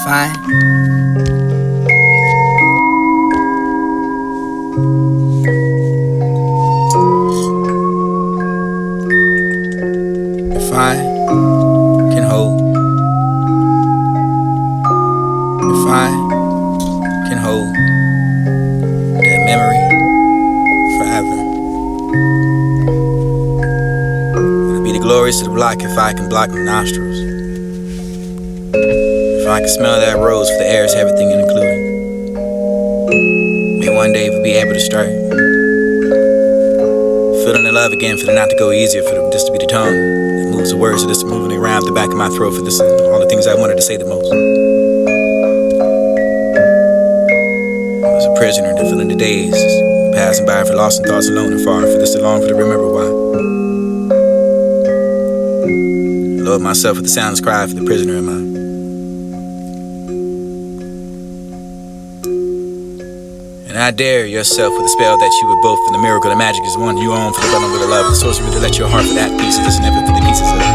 Fine. If I can hold, if I can hold that memory forever, it'll be the glorious of the block if I can block my nostrils. If I can smell that rose, for the air is everything included. May one day we'll be able to start feeling the love again, for the not to go easier, for this to be the tongue that moves the words, for this to moving around the back of my throat, for this and all the things I wanted to say the most. I was a prisoner, to feeling the days passing by, for lost in thoughts alone and far, for this to long, for to remember why. I love myself with the sounds cry, for the prisoner in my. And I dare yourself with the spell that you were both, for the miracle, the magic is one you own, for the bundle with the love, the sorcery to let your heart for that piece of this and never for the pieces of it.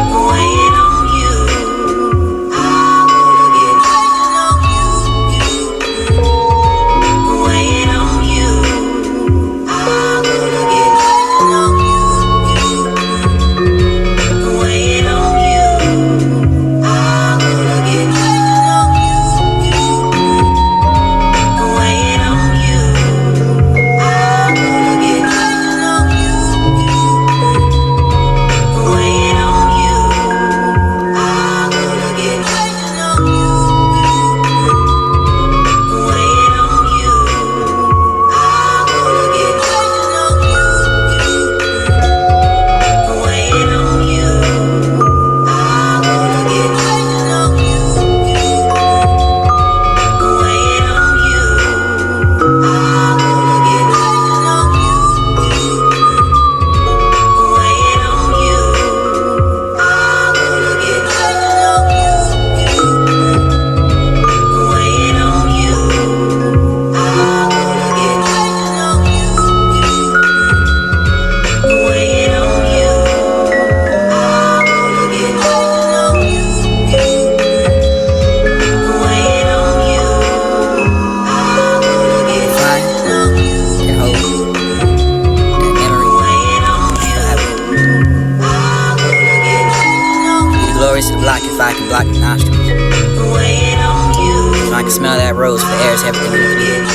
If I can block the nostrils, if I can smell that rose, for the air is everything included.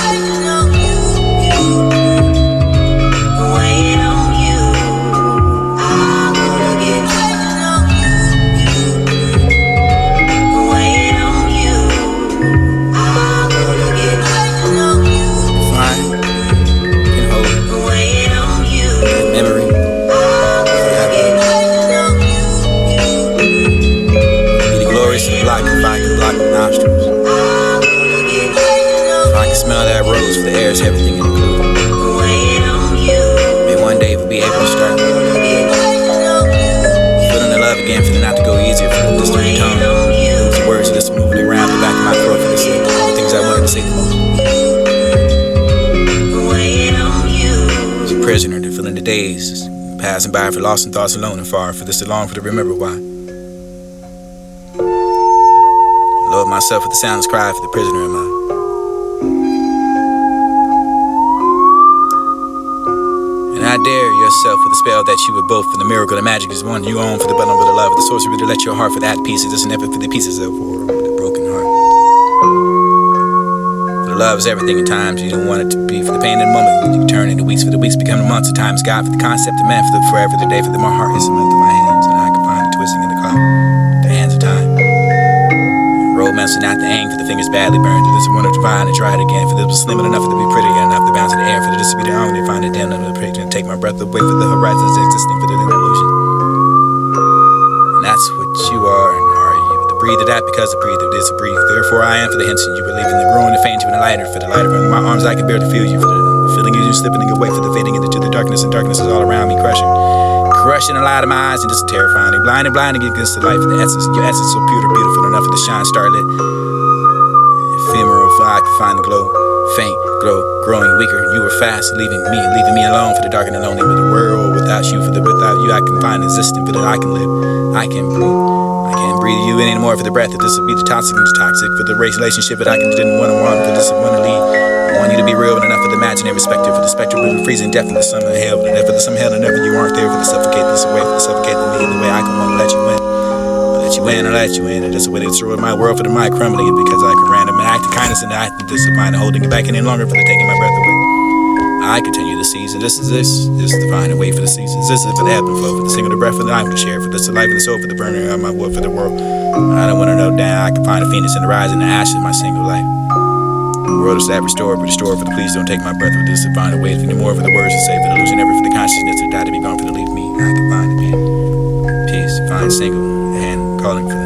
If I can block the nostrils, if I can smell that rose, for the air is everything included. May one day we'll be able to start feeling the love again, for the not to go easier, for the distant tongue, the words of this moving around the back of my throat, for this and all the things I wanted to say the most. I was a prisoner, to feeling the days passing by, for lost in thoughts alone and far, for this to long, for to remember why. Love myself with the sounds cry, for the prisoner in my. And I dare yourself with the spell that you were both, for the miracle, the magic is one you own, for the bundle with the love, the sorcery to let your heart for that piece of this and never for the pieces of the broken heart. For the love is everything in times you don't want it to be, for the pain in the moment you turn into weeks, for the weeks become the months of times God, for the concept of man, for the forever, the day, for the my heart is the month of my hands, and I can find the twisting in the clock, the hands of time. Romance and not the aim, for the fingers badly burned. This is one to try and try it again. For this was slim enough to be pretty enough to bounce in the air. For this to be the only find it down under the picture and take my breath away, for the horizons existing for the illusion. And that's what you are, and are you. The breather that because the breather is a breathe. Therefore I am for the hints and you believe in the growing, the faint, you and the lighter. For the lighter in my arms I can bear to feel you. For the feeling you slipping away, for the fading into the darkness, and darkness is all around me crushing the light of my eyes, and just terrifying. Blinding against the light, for the essence, your essence so pure, beautiful enough for the shine starlit. Ephemeral, if I could find the glow, faint, glow, growing weaker. You were fast, leaving me alone, for the dark and the lonely. With the world without you, for the without you I can find existence, for that I can live, I can breathe you it anymore for the breath. That this will be the toxic and the toxic. For the race relationship that I didn't want to want. For this I want to lead. I want you to be real enough for the imaginary perspective. For the spectrum of the freezing depth of the summer hell. For the some hell and never you aren't there. For the suffocate this away. For the suffocate me in the way I can want to let you in. I let you in, and that's the way they destroy my world for the mind crumbling it because I can random an act of kindness and the act of discipline, holding it back any longer for the taking my breath away. I continue the season. This is the finding way for the seasons. This is for the ebb and flow, for the single, the breath, for the life, to share, for this the life and the soul, for the burning of my wood, for the world. I don't want to know down. I can find a phoenix in the rise and the ashes of my single life. The world is that restored, but restored for the please don't take my breath with this to find a way to more for the words to say, for the illusion, ever for the consciousness to die to be gone, for the leave me. I can find the peace, find single. Calling for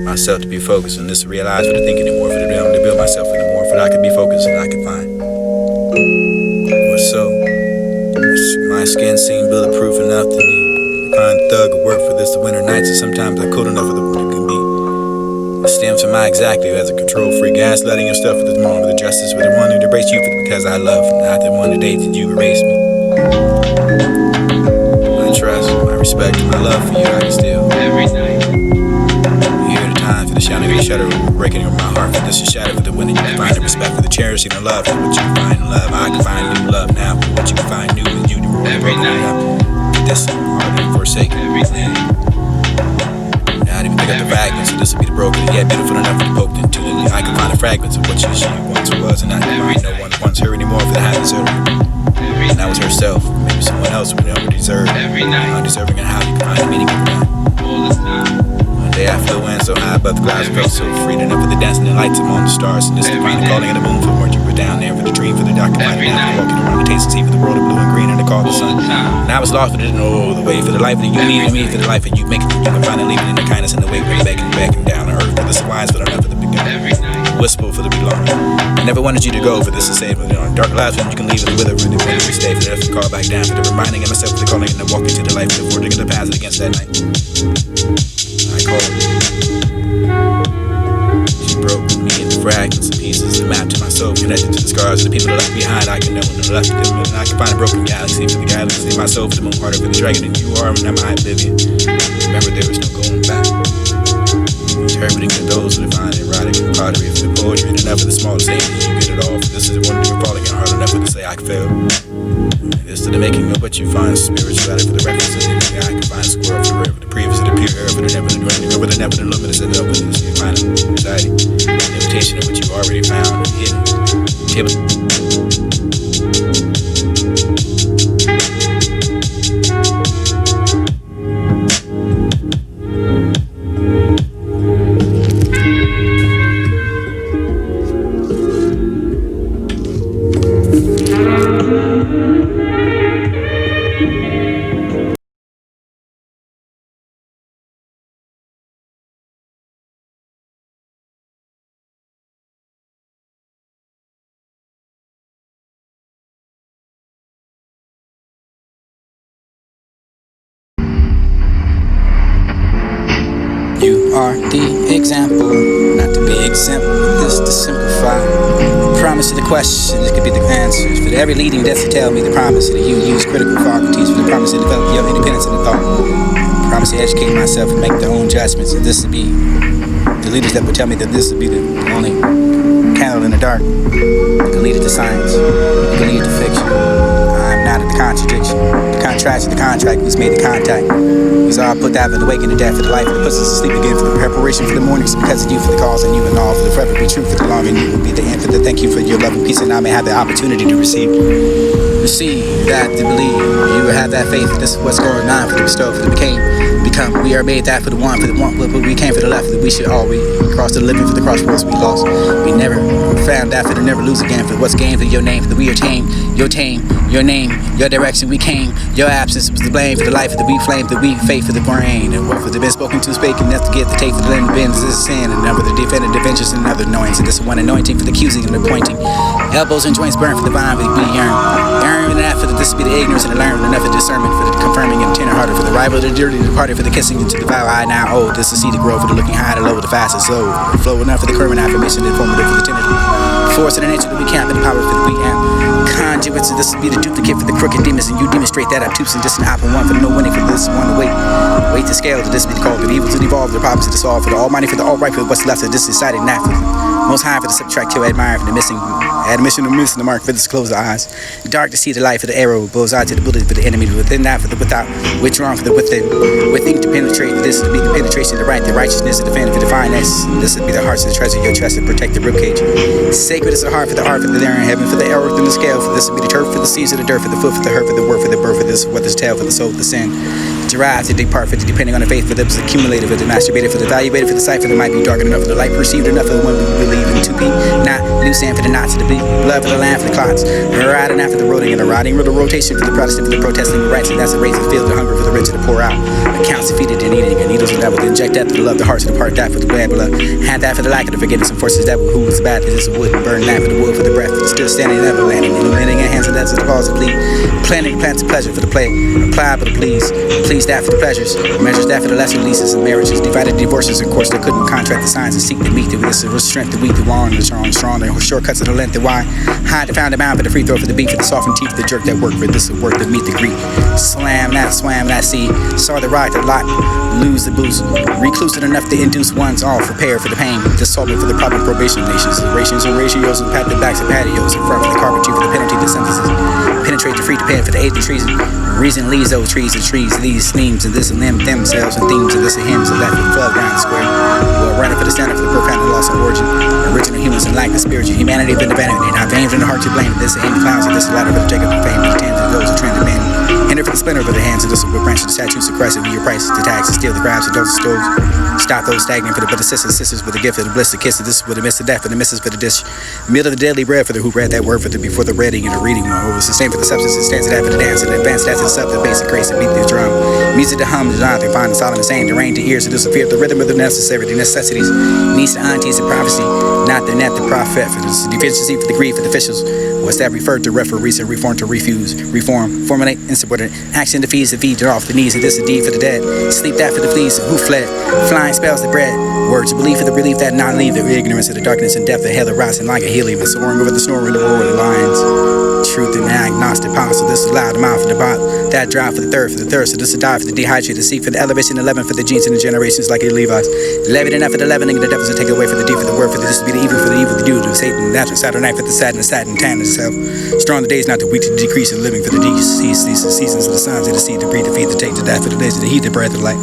myself to be focused and this to realize for the thinking and more for the realm to build myself for the more for that I could be focused and I could find. So my skin seemed bulletproof enough to find thug or work for this the winter nights and sometimes I cold enough for the it can be. It stems from my exactly as a control freak gaslighting yourself for this moment for the justice for the one who embrace you for the because I love not the one the day that you erase me. My trust, my respect, my love for you I can still every night. Shouting and shudder, breaking over my heart for this is shadow for the winning. You can find the respect for the cherishing the love for what you can find in love. I can find new love now for what you can find new with you to roll every night. This hard and forsake everything. Not even pick up the fragments, so this will be the broken and yet beautiful enough to be poked into. I can find the fragments of what she once was, and I can find no one wants her anymore for the happiness of her. And that was herself, maybe someone else would never deserve. Undeserving and how you can find the meaning of that. All this time. I flew in so high above the clouds, felt so free enough for the dancing and lights among the stars. And this divine calling of the moon for what you were down there for the dream, for the dark and light, walking around the taste and see for the world of blue and green and the call of the sun. And I was lost but didn't know the way for the life that you needed me, for the life that you make it. You can find it leaving in the kindness and the way where you're back and down to earth for the wise for the love for the beginning. Whisper for the belonging. I never wanted you to go for this to save me. Dark lives when you can leave it wither and the way we stay for the earth to call back down for the reminding of myself for the calling and the walking to the life for the forging of the paths against that night. I called. She broke me into fragments and pieces and mapped to my soul, connected to the scars of the people that left behind. I can know when they're left them, and I can find a broken galaxy for the galaxy. My soul for the moon, harder for the dragon, and you are, and I'm oblivion. Remember, there was no going back. Interpreting for those who find erotic and pottery for the poetry, and enough of the smallest things you get it all. For this is the one you're falling in hard enough for to say I can fail. This to the making of what you find spirituality for the references in the I can find squirrel for the river, the previous, the pure air for the never, the dwelling over the never, the luminous, and the openness, the find anxiety, the imitation of what you already found hidden. You are the example, not to be exempt, but this to simplify. Promise to the question, this could be the answers. For every leading death to tell me the promise that you use critical faculties. For the promise to develop your independence in the thought. Promise to educate myself and make their own judgments. And this to be the leaders that would tell me that this would be the only candle in the dark. It could lead it to science. It could lead it to fiction. I'm not at the contradiction. The contrast of the contract was made the contact. Because I put that for the waking and death for the life that puts us to sleep again for the preparation for the mornings because of you for the cause and you and all for the forever be true for the long and you will be the end for the thank you for your love and peace and I may have the opportunity to receive that to believe you will have that faith this is what's going on for the bestow for the become we are made that for the one but we came for the left that we should all we cross the living for the crossroads we lost we never found that for the never lose again for what's gained for your name for the we are tame your name your direction we came your absence was the blame for the life of the we flame the we faith for the brain and what for the been spoken to spake enough to get the tape for the linen bends this is sin and number the defendant adventures and another annoyance and this one anointing for the accusing and the pointing elbows and joints burn for the vine but we yearn that for the this be the ignorance and the learn enough of discernment for the confirming and tender hearted for the rival the dirty departed for the kissing into the vow I now owe this is see the grow for the looking high to low the fastest slow flow enough for the current affirmation informative for the tentative Force of the nature that we camp and the power for the we amp. Conduits, this will be the duplicate for the crooked demons, and you demonstrate that obtuse and distant opera one for the no winning for this one to wait. Wait to scale to this be called the evil to evolve, the problems to solve for the almighty for the all right for what's left of this decided not for the most high for the subtract kill admire for the missing admission of missing the mark for this close the eyes. Dark to see the light for the arrow, blows out to the bullet for the enemy within that for the without, withdrawn for the within, within to penetrate for this to be the penetration of the right, the righteousness of the defend for the fineness. This would be the hearts of the treasure, your chest to protect the ribcage. Sacred is the heart for the art for the there in heaven, for the earth and the scale, for this would be the turf for the seeds of the dirt, for the foot for the hurt, for the word for the birth, for this what this tail for the soul, for the sin. Derived to depart for the depending on the faith for the accumulated for the masturbated for the evaluated for the sight for the might be darkened enough for the light perceived enough for the one we believe in to be not loose and for the knots to the beat blood for the land for the clots riding after the roading and the rotting for the rotation for the Protestant for the protesting the rights and that's the raise the field the hunger for the rich to pour out accounts defeated and eating and needles and that will inject that for the love the hearts to depart that for the bad blood had that for the lack of the forgiveness and forces that who was bad for this wood and burn that for the wood for the breath for the still standing never landing illuminating and hands and that's the cause of bleed planting plants of pleasure for the play apply but the please that for the pleasures measures that for the lesser leases and marriages divided divorces of course they couldn't contract the signs and seek to meet the this strength the weak the warm the strong the shortcuts of the length the wide hide the found amount for the free throw for the beat for the softened teeth the jerk that work for this work that meet the greet slam that swam that sea saw the rock the lot lose the boost reclusive enough to induce one's all prepare for the pain dissolving for the problem probation nations rations and ratios and pat the backs of patios in front for the carpentry for the penalty the sentences penetrate the free to pay for the aid and treason reason leads those trees and trees these themes and this and them themselves and themes and this and hymns and that for the flood ground square well running for the standard for the profound loss of origin original humans and lack the spiritual humanity been abandoned not vain in the heart to blame this and the clouds of this ladder for the Jacob of fame the tens of those who train the man enter for the splinter of the hands of this will branch of the statues of Christ and be your price to tax and steal the crabs and those stoves stop those stagnant for the but the sisters with the gift of the bliss the kiss of this with the miss of death for the misses for the dish meal of the deadly bread for the who read that word for the before the reading and the reading who was the same for the substance and stands that for the dance and advance that to the sub the basic grace and beat the drum music to hum the they find the Solomon saying the rain to ears to disappear the rhythm of the necessary the necessities needs to aunties and prophecy not the net the prophet for the deficiency for the grief for the officials was that referred to referees and reform to refuse reform formulate insubordinate action defeats the feed off the knees of this a deed for the dead sleep that for the fleas who fled flying spells the bread words belief for the relief that not leave the ignorance of the darkness and death the hell of rising like a helium and soaring over the snoring the roar of the lions truth and agnostic apostle this is loud mouth for the bottle that drive for the third for the thirst so this is die for the dehydrated seek for the elevation 11 for the genes and the generations like a Levi's levied enough for the leavening the devils to take away for the deep for the word for this to be the evil for the evil the dude of Satan natural Saturn night for the sadness satin tan itself strong the days not the weak to decrease and living for the deceased seasons of the sons of the sea to breathe the feet to take to die for the days of the heat the breath of light